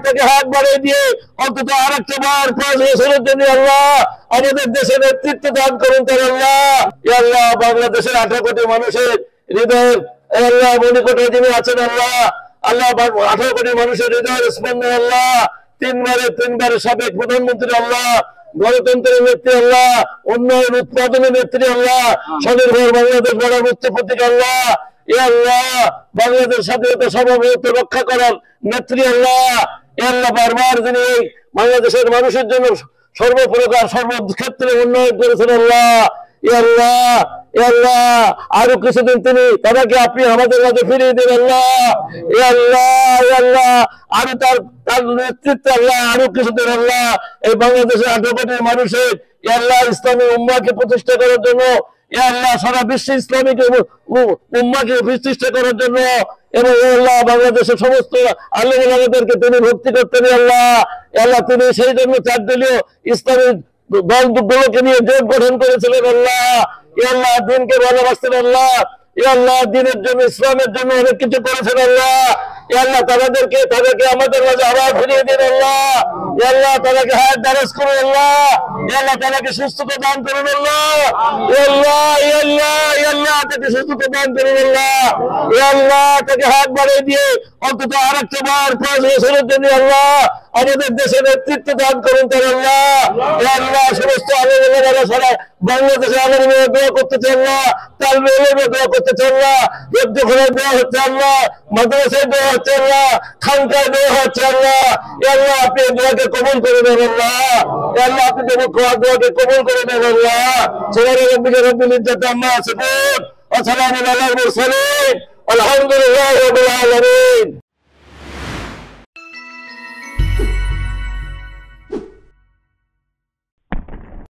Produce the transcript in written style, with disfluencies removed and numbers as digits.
তাকে হাত বাড়িয়ে দিয়ে অন্তত আরেকটা বার 5 বছরের জন্য আল্লাহ আমাদের দেশে নেতৃত্ব দান করুন তার আল্লাহ। আল্লাহ বাংলাদেশের 18 কোটি মানুষের হৃদয়ের আল্লাহ মণিকোটে যিনি আছেন আল্লাহ, আল্লাহ 18 কোটি মানুষের হৃদয়ের স্পন্দন আল্লাহ, তিনবারের সাবেক প্রধানমন্ত্রী আল্লাহ, গণতন্ত্রের নেত্রী আল্লাহ, উন্নয়ন উৎপাদনের নেত্রী আল্লাহ, স্বনির্ভর বাংলাদেশ গড়ার উচ্চ প্রতীক আল্লাহ, আল্লাহ বাংলাদেশ স্বাধীনতা সার্বভৌমত্ব রক্ষা করার নেত্রী আল্লাহ, আল্লাহ বারবার যিনি বাংলাদেশের মানুষের জন্য সর্বপ্রকার সর্বক্ষেত্রে উন্নয়ন করেছেন আল্লাহ, আল্লাহ আল্লাহ আরো কিছুদিন তিনি তাদেরকে আপনি আমাদের মাঝে ফিরিয়ে দিন আল্লাহ, আল্লাহ আল্লাহ আরো তার নেতৃত্বে আল্লাহ আরো কিছুদিন আল্লাহ এই বাংলাদেশের 18 কোটি মানুষের আল্লাহ ইসলামী উম্মাহকে প্রতিষ্ঠা করার জন্য, আল্লাহ সারা বিশ্বে ইসলামিক উম্মাহকে প্রতিষ্ঠা করার জন্য এবং আল্লাহ বাংলাদেশের সমস্ত আলেম ওলামাদেরকে তিনি ভক্তি করতেন আল্লাহ, আল্লাহ তিনি সেই জন্য 4 দলীয় ইসলামিক দলগুলোকে নিয়ে জোট গঠন করেছিলেন আল্লাহ, আল্লাহ দিনকে ভালোবাসতেন আল্লাহ, আল্লাহ দিনের জন্য ইসলামের জন্য অনেক কিছু করেছেন আল্লাহ, আল্লাহ তাদেরকে আমাদের মাঝে আবার ফিরিয়ে দিন আল্লাহ, আল্লাহ তাদেরকে হায়াত দারাজ করুন আল্লাহ, আল্লাহ তাদেরকে সুস্থতা দান করুন আল্লাহ, আল্লাহ আল্লাহ আল্লাহ তাকে সুস্থতা দান করুন আল্লাহ, আল্লাহ তাকে হাত বাড়িয়ে দিয়ে অন্তত আরেকটা বার 5 বছরের জন্য আল্লাহ আমাদের দেশে নেতৃত্ব দান করুন তার আল্লাহ, আল্লাহ সমস্ত আলেম ওলামারা সারা বাংলাদেশে আলেম ওলামারা দোয়া করতেছে আল্লাহ, তালবে ওলামারা দোয়া করতেছে আল্লাহ, যজ্ঞখানায় দোয়া হচ্ছে আল্লাহ, মাদ্রাসায় দোয়া হচ্ছে আল্লাহ, খানকায় দোয়া হচ্ছে আল্লাহ, আল্লাহ আপনি দোয়াকে কবুল করে নেন আল্লাহ, আল্লাহ আপনি দোয়াকে কবুল করে নেন আল্লাহ। সুবহান রাব্বিকা রাব্বিল ইজ্জাতি আম্মা ইয়াসিফুন ওয়া সালামুন আলাল মুরসালিন আলহামদুলিল্লাহি রাব্বিল আলামিন।